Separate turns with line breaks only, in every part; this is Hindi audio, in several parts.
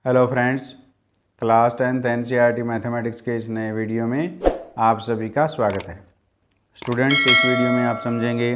Hello friends, class 10th NCERT mathematics के इस नए वीडियो में आप सभी का स्वागत है। स्टूडेंट्स, इस वीडियो में आप समझेंगे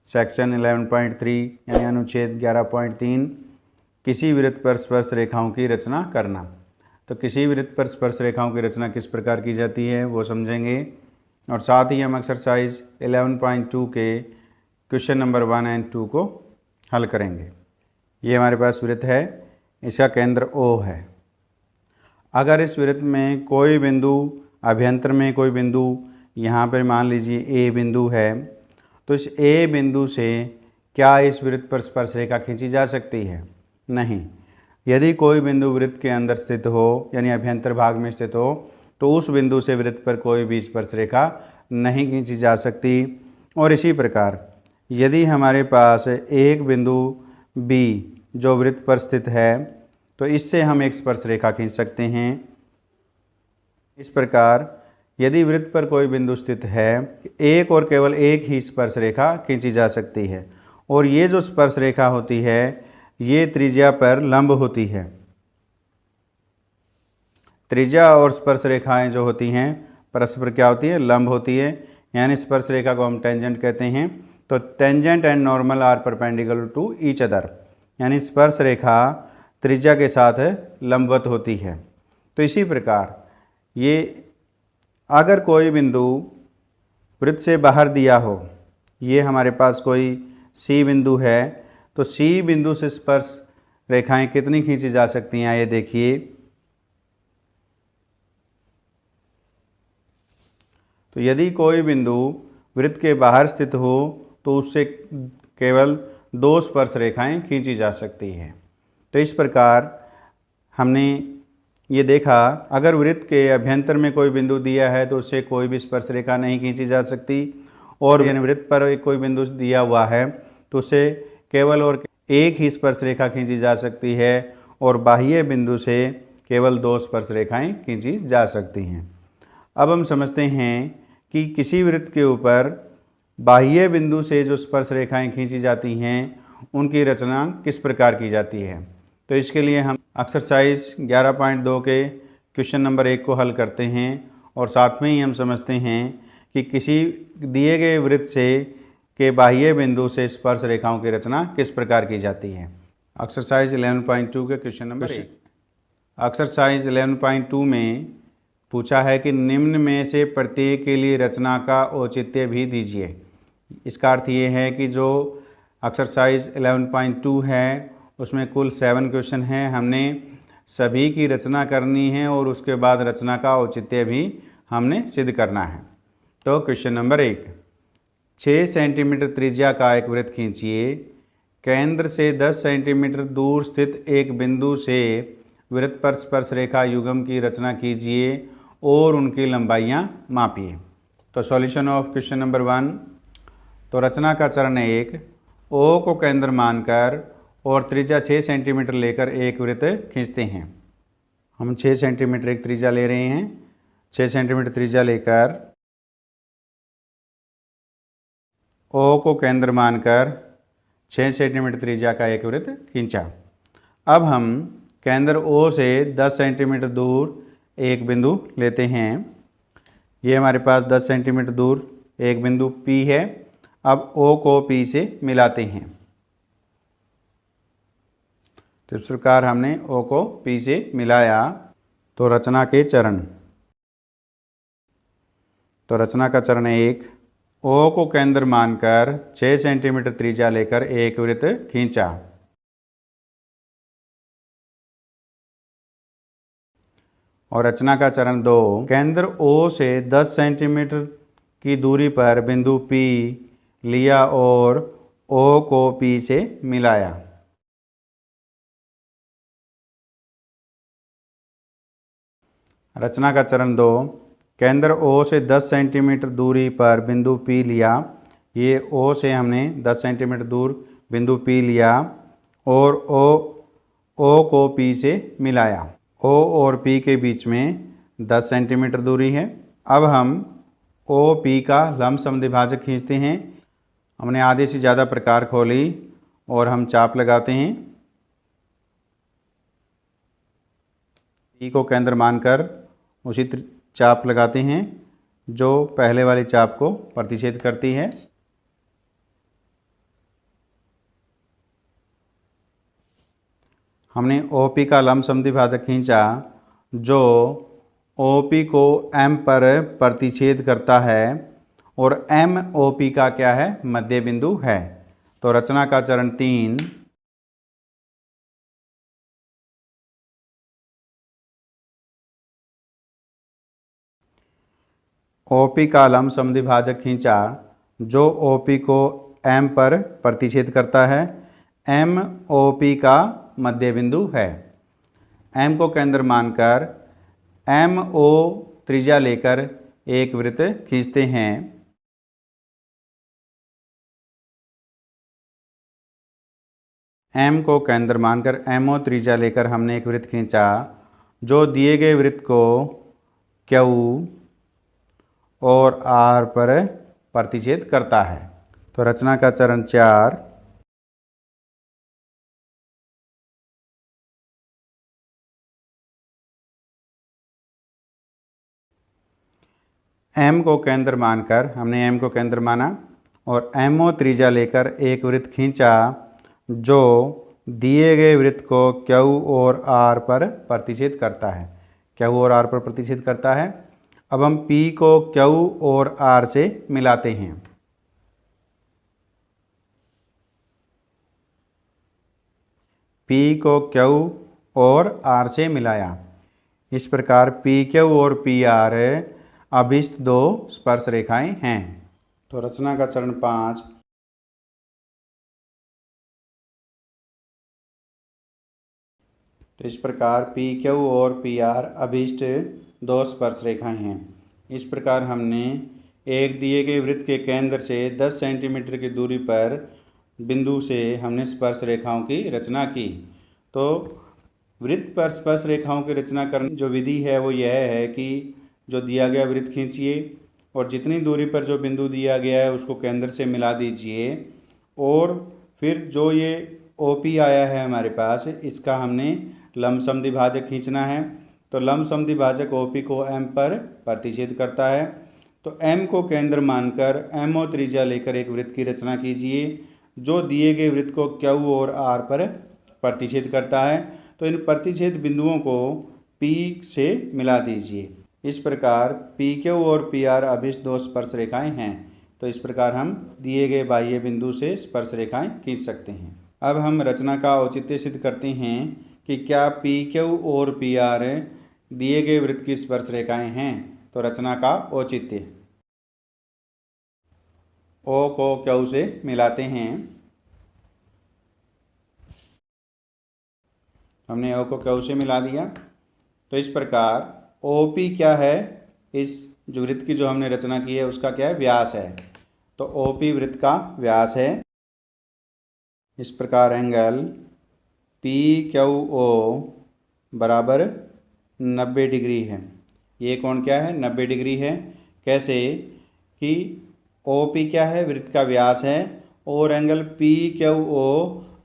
सेक्शन 11.3 यानी अनुच्छेद 11.3 किसी वृत्त पर स्पर्श रेखाओं की रचना करना। तो किसी वृत्त पर स्पर्श रेखाओं की रचना किस प्रकार की जाती है वो समझेंगे, और साथ ही हम एक्सरसाइज 11.2 के क्वेश्चन नंबर 1 और 2 को हल करेंगे। ये हमारे पास वृत्त है, इसका केंद्र O है। अगर इस वृत्त में कोई बिंदु अभ्यंतर में कोई बिंदु यहाँ पर मान लीजिए A बिंदु है, तो इस A बिंदु से क्या इस वृत्त पर स्पर्श रेखा खींची जा सकती है? नहीं। यदि कोई बिंदु वृत्त के अंदर स्थित हो यानी अभ्यंतर भाग में स्थित हो तो उस बिंदु से वृत्त पर कोई भी स्पर्श रेखा नहीं खींची जा सकती। और इसी प्रकार यदि हमारे पास एक बिंदु B जो वृत्त पर स्थित है तो इससे हम एक स्पर्श रेखा खींच सकते हैं। इस प्रकार यदि वृत्त पर कोई बिंदु स्थित है, एक और केवल एक ही स्पर्श रेखा खींची जा सकती है, और ये जो स्पर्श रेखा होती है ये त्रिज्या पर लंब होती है। त्रिज्या और स्पर्श रेखाएं जो होती हैं परस्पर क्या होती है? लंब होती है, यानी स्पर्श रेखा को हम टेंजेंट कहते हैं। तो tangent and normal are perpendicular to each other, यानी स्पर्श रेखा त्रिज्या के साथ लंबवत होती है। तो इसी प्रकार ये अगर कोई बिंदु वृत्त से बाहर दिया हो, ये हमारे पास कोई C बिंदु है, तो C बिंदु से स्पर्श रेखाएं कितनी खींची जा सकती हैं ये देखिए। तो यदि कोई बिंदु वृत्त के बाहर स्थित हो तो उससे केवल 2 स्पर्श रेखाएं खींची जा सकती हैं। तो इस प्रकार हमने ये देखा, अगर वृत्त के अभ्यंतर में कोई बिंदु दिया है तो उससे कोई भी स्पर्श रेखा नहीं खींची जा सकती, और यानी वृत्त पर कोई बिंदु दिया हुआ है तो उससे केवल और एक ही स्पर्श रेखा खींची जा सकती है, और बाह्य बिंदु से केवल 2 स्पर्श रेखाएं खींची जा सकती हैं। अब हम समझते हैं कि किसी वृत्त के ऊपर बाह्य बिंदु से जो स्पर्श रेखाएं खींची जाती हैं उनकी रचना किस प्रकार की जाती है। तो इसके लिए हम एक्सरसाइज 11.2 के क्वेश्चन नंबर 1 को हल करते हैं, और साथ में ही हम समझते हैं कि किसी दिए गए वृत्त से के बाह्य बिंदु से स्पर्श रेखाओं की रचना किस प्रकार की जाती है। एक्सरसाइज 11.2 के क्वेश्चन नंबर 1। एक्सरसाइज 11.2 में पूछा है कि निम्न में से प्रत्येक के लिए रचना का औचित्य भी दीजिए। इसका अर्थ ये है कि जो एक्सरसाइज 11.2 है उसमें कुल 7 क्वेश्चन हैं, हमने सभी की रचना करनी है और उसके बाद रचना का औचित्य भी हमने सिद्ध करना है। तो क्वेश्चन नंबर 1, 6 सेंटीमीटर त्रिज्या का एक वृत्त खींचिए। केंद्र से 10 सेंटीमीटर दूर स्थित एक बिंदु से वृत्त पर स्पर्श रेखा युग्म की रचना कीजिए और उनकी लंबाइयाँ मापिए। तो सॉल्यूशन ऑफ क्वेश्चन नंबर 1। तो रचना का चरण 1, O को केंद्र मानकर और त्रिज्या 6 सेंटीमीटर लेकर एक वृत्त खींचते हैं। हम 6 सेंटीमीटर एक त्रिज्या ले रहे हैं। 6 सेंटीमीटर त्रिज्या लेकर O को केंद्र मानकर 6 सेंटीमीटर त्रिज्या का एक वृत्त खींचा। अब हम केंद्र O से 10 सेंटीमीटर दूर एक बिंदु लेते हैं। ये हमारे पास 10 सेंटीमीटर दूर एक बिंदु P है। अब O को P से मिलाते हैं। तो इस प्रकार हमने O को P से मिलाया। तो रचना के चरण, तो रचना का चरण 1, O को केंद्र मानकर 6 सेंटीमीटर त्रिज्या लेकर एक वृत्त खींचा। और रचना का चरण 2, केंद्र O से 10 सेंटीमीटर की दूरी पर बिंदु P लिया और O को P से मिलाया। रचना का चरण 2, केंद्र O से 10 सेंटीमीटर दूरी पर बिंदु P लिया। ये O से हमने 10 सेंटीमीटर दूर बिंदु P लिया और O को P से मिलाया। O और P के बीच में 10 सेंटीमीटर दूरी है। अब हम OP का लंब समद्विभाजक खींचते हैं। हमने आधे से ज़्यादा प्रकार खोली और हम चाप लगाते हैं। पी को केंद्र मानकर उसी चाप लगाते हैं जो पहले वाली चाप को प्रतिच्छेद करती है। हमने OP का लंब समद्विभाजक खींचा जो OP को M पर प्रतिच्छेद करता है और M OP का क्या है, मध्य बिंदु है। तो रचना का चरण 3, OP का लंब समद्विभाजक खींचा जो OP को M पर प्रतिच्छेद करता है। M OP का मध्य बिंदु है। M को केंद्र मानकर MO त्रिज्या लेकर एक वृत्त खींचते हैं। M को केंद्र मानकर MO त्रिज्या लेकर हमने एक वृत्त खींचा जो दिए गए वृत्त को Q और R पर प्रतिच्छेद करता है। तो रचना का चरण 4, M को केंद्र मानकर हमने M को केंद्र माना और MO त्रिज्या लेकर एक वृत्त खींचा जो दिए गए वृत्त को Q और R पर प्रतिच्छेद करता है। Q और R पर प्रतिच्छेद करता है। अब हम P को Q और R से मिलाते हैं। P को Q और R से मिलाया। इस प्रकार PQ और PR अभिष्ट दो स्पर्श रेखाएं हैं। तो रचना का चरण 5, तो इस प्रकार PQ और PR अभिष्ट दो स्पर्श रेखाएं हैं। इस प्रकार हमने एक दिए गए वृत्त के केंद्र से 10 सेंटीमीटर की दूरी पर बिंदु से हमने स्पर्श रेखाओं की रचना की। तो वृत्त पर स्पर्श रेखाओं की रचना करने जो विधि है वो यह है कि जो दिया गया वृत्त खींचिए और जितनी दूरी पर जो बिंदु दिया गया है उसको केंद्र से मिला दीजिए और फिर जो ये OP आया है हमारे पास, इसका हमने लंब समद्विभाजक खींचना है। तो लंब समद्विभाजक OP को M पर प्रतिच्छेद करता है। तो M को केंद्र मानकर MO त्रिज्या लेकर एक वृत्त की रचना कीजिए जो दिए गए वृत्त को Q और R पर प्रतिच्छेद करता है। तो इन प्रतिच्छेद बिंदुओं को P से मिला दीजिए। इस प्रकार PQ और PR अभिष्ट दो स्पर्श रेखाएं हैं। तो इस प्रकार हम दिए गए बाह्य बिंदु से स्पर्श रेखाएं खींच सकते हैं। अब हम रचना का औचित्य सिद्ध करते हैं कि क्या PQ और PR दिए गए वृत्त की स्पर्श रेखाएं हैं। तो रचना का औचित्य, O को Q से मिलाते हैं। हमने O को Q से मिला दिया। तो इस प्रकार OP क्या है, इस जो वृत्त की जो हमने रचना की है उसका क्या है, व्यास है। तो OP वृत्त का व्यास है। इस प्रकार एंगल PQO बराबर 90 डिग्री है। ये कोण क्या है, 90 डिग्री है। कैसे कि OP क्या है, वृत्त का व्यास है और एंगल PQO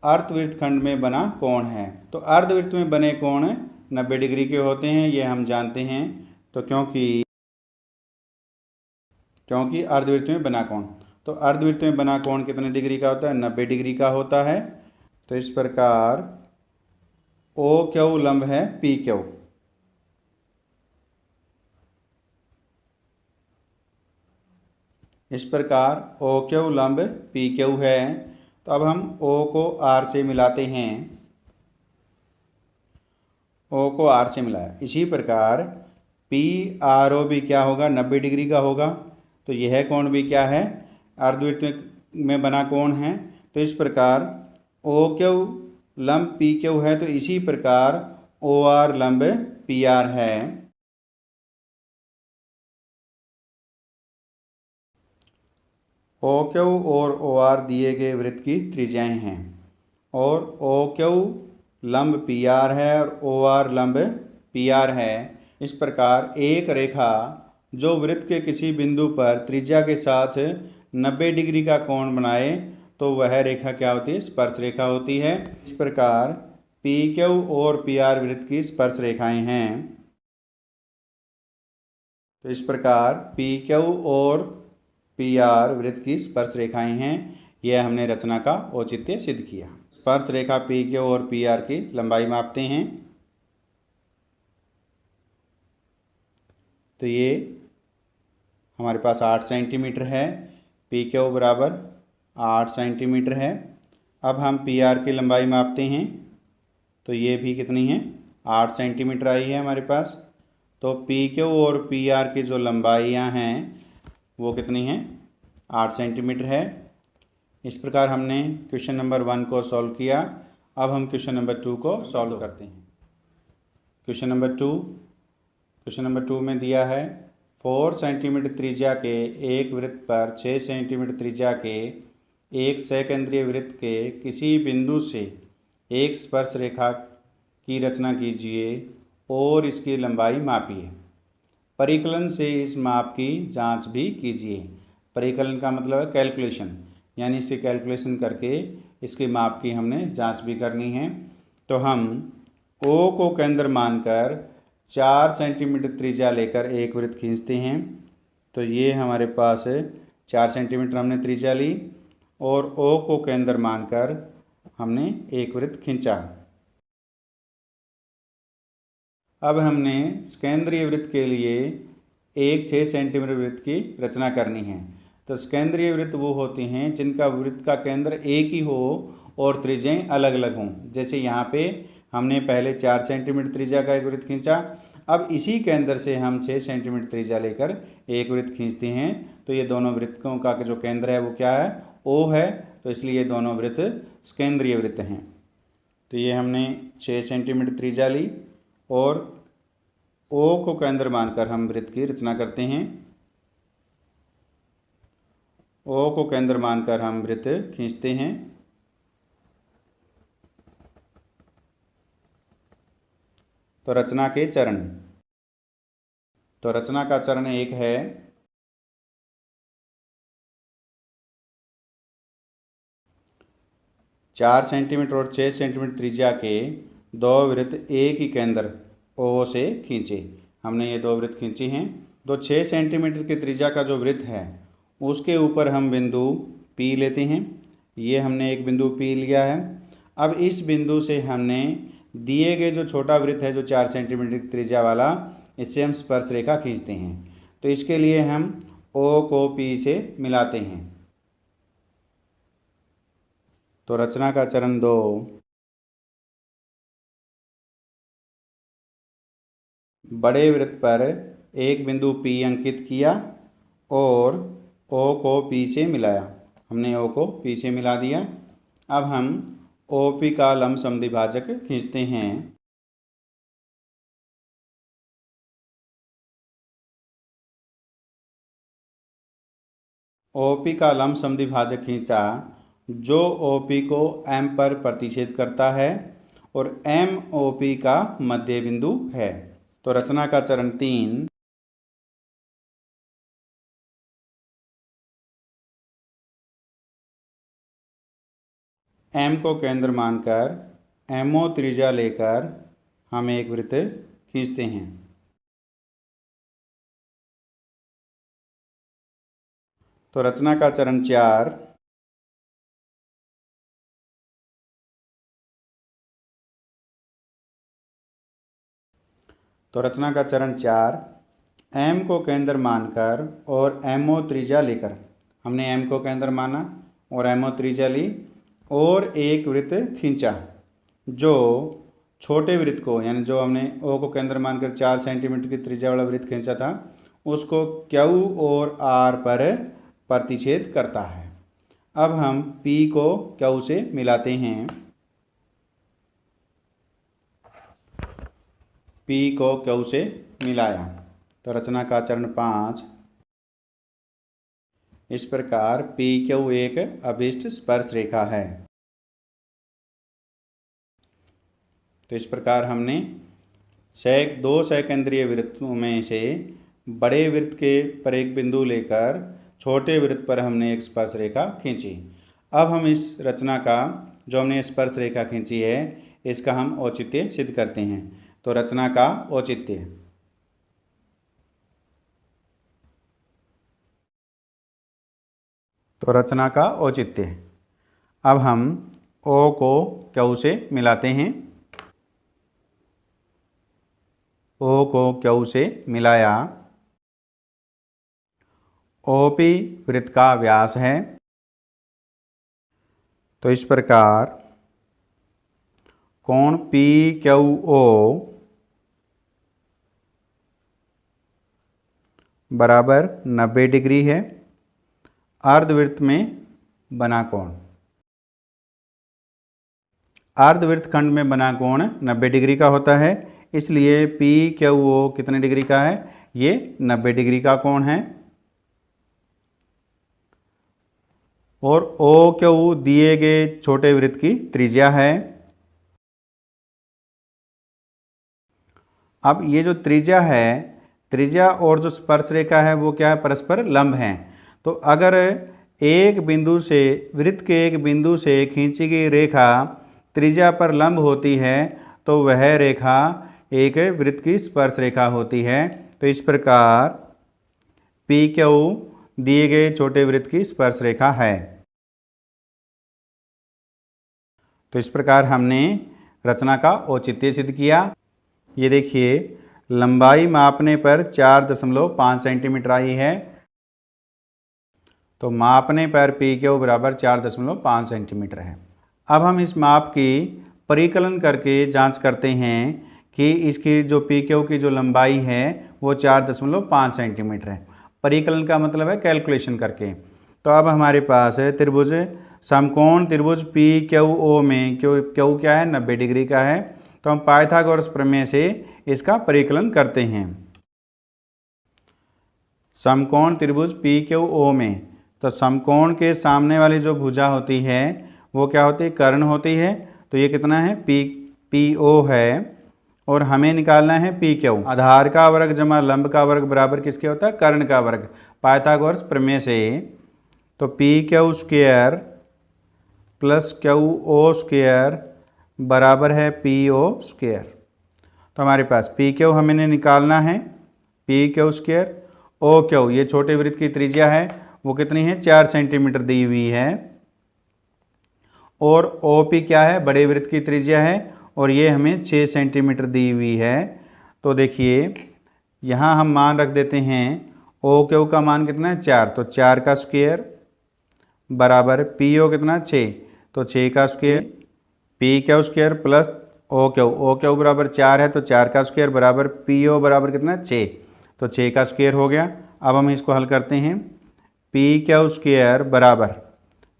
अर्धवृत्त खंड में बना कोण है। तो अर्धवृत्त में बने कोण 90 डिग्री के होते हैं, ये हम जानते हैं। तो क्योंकि अर्धवृत्त में बना कोण, तो अर्धवृत्त में बना कोण कितने डिग्री का होता है, 90 डिग्री का होता है। तो इस प्रकार OQ लंब है PQ। इस प्रकार OQ लंब PQ है। तो अब हम O को R से मिलाते हैं। O को R से मिलाया। इसी प्रकार PRO भी क्या होगा, 90 डिग्री का होगा। तो यह कोण भी क्या है, अर्धवृत्त में बना कोण है। तो इस प्रकार OQ लंब PQ है, तो इसी प्रकार OR लंब PR है। OQ और OR दिए गए वृत्त की त्रिज्याएं हैं और OQ लंब PR है और OR लंब PR है। इस प्रकार एक रेखा जो वृत्त के किसी बिंदु पर त्रिज्या के साथ 90 डिग्री का कोण बनाए तो वह रेखा क्या होती है, स्पर्श रेखा होती है। इस प्रकार पी क्यू और पी आर वृत्त की स्पर्श रेखाएं हैं। तो इस प्रकार पी क्यू और पी आर वृत्त की स्पर्श रेखाएं हैं। यह हमने रचना का औचित्य सिद्ध किया। स्पर्श रेखा पी क्यू और पी आर की लंबाई मापते हैं। तो ये हमारे पास 8 सेंटीमीटर है। पी क्यू बराबर 8 सेंटीमीटर है। अब हम पी आर की लंबाई मापते हैं। तो ये भी कितनी है, 8 सेंटीमीटर आई है हमारे पास। तो पी क्यू और पी आर की जो लंबाइयाँ हैं वो कितनी हैं, 8 सेंटीमीटर है। इस प्रकार हमने क्वेश्चन नंबर 1 को सॉल्व किया। अब हम क्वेश्चन नंबर 2 को सॉल्व करते हैं। क्वेश्चन नंबर 2 में दिया है 4 सेंटीमीटर त्रिज्या के एक वृत्त पर 6 सेंटीमीटर त्रिज्या के एक सकेंद्रीय वृत्त के किसी बिंदु से एक स्पर्श रेखा की रचना कीजिए और इसकी लंबाई मापिए। परिकलन से इस माप की जांच भी कीजिए। परिकलन का मतलब है कैलकुलेशन, यानी इसे कैलकुलेशन करके इसके माप की हमने जांच भी करनी है। तो हम O को केंद्र मानकर 4 सेंटीमीटर त्रिज्या लेकर एक वृत्त खींचते हैं। तो ये हमारे पास 4 सेंटीमीटर हमने त्रिज्या ली और O को केंद्र मानकर हमने एक वृत्त खींचा। अब हमने स्केंद्रीय वृत्त के लिए एक 6 सेंटीमीटर वृत्त की रचना करनी है। तो स्केंद्रीय वृत्त वो होते हैं जिनका वृत्त का केंद्र एक ही हो और त्रिज्याएं अलग अलग हों। जैसे यहाँ पे हमने पहले 4 सेंटीमीटर त्रिज्या का एक वृत्त खींचा। अब इसी केंद्र से हम 6 सेंटीमीटर त्रिज्या लेकर एक वृत्त खींचते हैं। तो ये दोनों वृत्तों का जो केंद्र है वो क्या है, O है। तो इसलिए ये दोनों वृत्त स्केंद्रीय वृत्त हैं। तो ये हमने 6 सेंटीमीटर त्रिज्या ली और O को केंद्र मानकर हम वृत्त की रचना करते हैं। O को केंद्र मानकर हम वृत्त खींचते हैं। तो रचना के चरण। तो रचना का चरण 1 है चार सेंटीमीटर और 6 सेंटीमीटर त्रिज्या के दो वृत्त एक ही केंद्र O से खींचे। हमने ये दो वृत्त खींचे हैं। तो 6 सेंटीमीटर की त्रिज्या का जो वृत्त है उसके ऊपर हम बिंदु P लेते हैं। ये हमने एक बिंदु P लिया है। अब इस बिंदु से हमने दिए गए जो छोटा वृत्त है जो 4 सेंटीमीटर त्रिज्या वाला, इससे हम स्पर्श रेखा खींचते हैं। तो इसके लिए हम O को P से मिलाते हैं। तो रचना का चरण 2। बड़े वृत्त पर एक बिंदु P अंकित किया और O को P से मिलाया। हमने O को P से मिला दिया। अब हम OP का लंब समद्विभाजक खींचते हैं। OP का लंब समद्विभाजक खींचा जो OP को M पर प्रतिच्छेद करता है और M OP का मध्य बिंदु है। तो रचना का चरण 3। M को केंद्र मानकर MO त्रिज्या लेकर हम एक वृत्त खींचते हैं। तो रचना का चरण 4। तो रचना का चरण 4, M को केंद्र मानकर और MO त्रिज्या लेकर, हमने M को केंद्र माना और MO त्रिज्या ली और एक वृत्त खींचा जो छोटे वृत्त को, यानी जो हमने O को केंद्र मानकर 4 सेंटीमीटर की त्रिज्या वाला वृत्त खींचा था उसको Q और R पर प्रतिच्छेद करता है। अब हम P को Q से मिलाते हैं। P को Q से मिलाया। तो रचना का चरण 5। इस प्रकार PQ एक अभिष्ट स्पर्श रेखा है। तो इस प्रकार हमने दो सकेंद्रीय वृत्तों में से बड़े वृत्त के पर एक बिंदु लेकर छोटे वृत्त पर हमने एक स्पर्श रेखा खींची। अब हम इस रचना का जो हमने स्पर्श रेखा खींची है इसका हम औचित्य सिद्ध करते हैं। तो रचना का औचित्य। तो रचना का औचित्य। अब हम ओ को क्यू से मिलाते हैं। ओ को क्यू से मिलाया। OP वृत्त का व्यास है। तो इस प्रकार कोण PQO बराबर 90 डिग्री है। अर्धवृत्त में बना कोण। अर्धवृत्त खंड में बना कोण 90 डिग्री का होता है, इसलिए PQO कितने डिग्री का है? ये 90 डिग्री का कोण है। और OQ दिए गए छोटे वृत्त की त्रिज्या है। अब ये जो त्रिज्या है, त्रिज्या और जो स्पर्श रेखा है वो क्या है? परस्पर लंब हैं। तो अगर एक बिंदु से, वृत्त के एक बिंदु से खींची गई रेखा त्रिज्या पर लंब होती है तो वह रेखा एक वृत्त की स्पर्श रेखा होती है। तो इस प्रकार PQ दिए गए छोटे वृत्त की स्पर्श रेखा है। तो इस प्रकार हमने रचना का औचित्य सिद्ध किया। ये देखिए, लंबाई मापने पर 4.5 सेंटीमीटर आई है। तो मापने पर PQ बराबर 4.5 सेंटीमीटर है। अब हम इस माप की परिकलन करके जांच करते हैं कि इसकी जो PQ की जो लंबाई है वो 4.5 सेंटीमीटर है। परिकलन का मतलब है कैलकुलेशन करके। तो अब हमारे पास है त्रिभुज, समकोण त्रिभुज PQO में क्यू क्या है? 90 डिग्री का है। तो हम पाइथागोरस प्रमेय से इसका परिकलन करते हैं। समकोण त्रिभुज PQO में, तो समकोण के सामने वाली जो भुजा होती है वो क्या होती है? कर्ण होती है। तो ये कितना है? PO है। और हमें निकालना है PQ। आधार का वर्ग जमा लंब का वर्ग बराबर किसके होता है? कर्ण का वर्ग, पाइथागोरस प्रमेय से। तो PQ square plus QO square बराबर है PO स्क्वायर। तो हमारे पास PQ हमें निकालना है, PQ स्क्वायर। OQ ये छोटे वृत्त की त्रिज्या है, वो कितनी है? 4 सेंटीमीटर दी हुई है। और OP क्या है? बड़े वृत्त की त्रिज्या है, और ये हमें 6 सेंटीमीटर दी हुई है। तो देखिए, यहाँ हम मान रख देते हैं। OQ का मान कितना है? 4। तो 4 का स्क्वायर बराबर PO कितना? 6। तो 6 का square, PQ square plus OQ बराबर 4 है, तो 4 का स्क्वायर बराबर PO बराबर कितना? 6। तो 6 का स्क्वायर हो गया। अब हम इसको हल करते हैं। PQ स्क्वायर बराबर,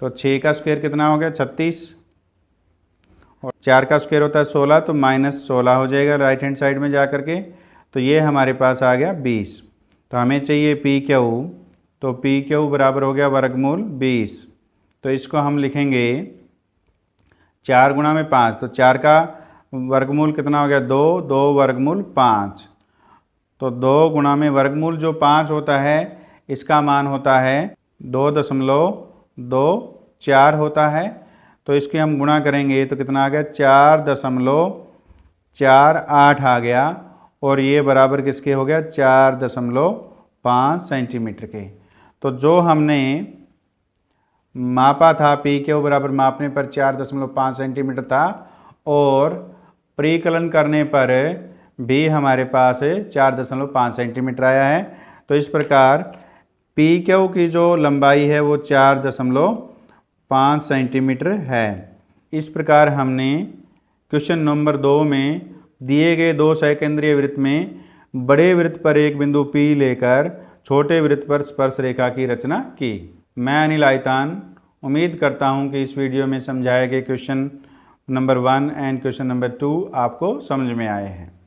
तो 6 का स्क्वायर कितना हो गया? 36। और 4 का स्क्वायर होता है 16, तो -16 हो जाएगा राइट हैंड साइड में जा कर के। तो ये हमारे पास आ गया 20। तो हमें चाहिए PQ, तो PQ बराबर हो गया वर्गमूल 20। तो इसको हम लिखेंगे 4 गुणा में 5, तो 4 का वर्गमूल कितना हो गया? 2, 2 वर्गमूल 5। तो 2 गुणा में वर्गमूल जो 5 होता है इसका मान होता है 2.24 होता है। तो इसके हम गुणा करेंगे तो कितना आ गया? 4.48 आ गया। और ये बराबर किसके हो गया? 4.5 सेंटीमीटर के। तो जो हमने मापा था PQ बराबर मापने पर 4.5 सेंटीमीटर था, और परिकलन करने पर भी हमारे पास 4.5 सेंटीमीटर आया है। तो इस प्रकार PQ की जो लंबाई है वो 4.5 सेंटीमीटर है। इस प्रकार हमने क्वेश्चन नंबर 2 में दिए गए 2 सकेंद्रीय वृत्त में बड़े वृत्त पर एक बिंदु P लेकर छोटे वृत्त पर स्पर्श रेखा की रचना की। मैं अनिल आइतान उम्मीद करता हूं कि इस वीडियो में समझाए गए question number 1 and question number 2 आपको समझ में आए हैं।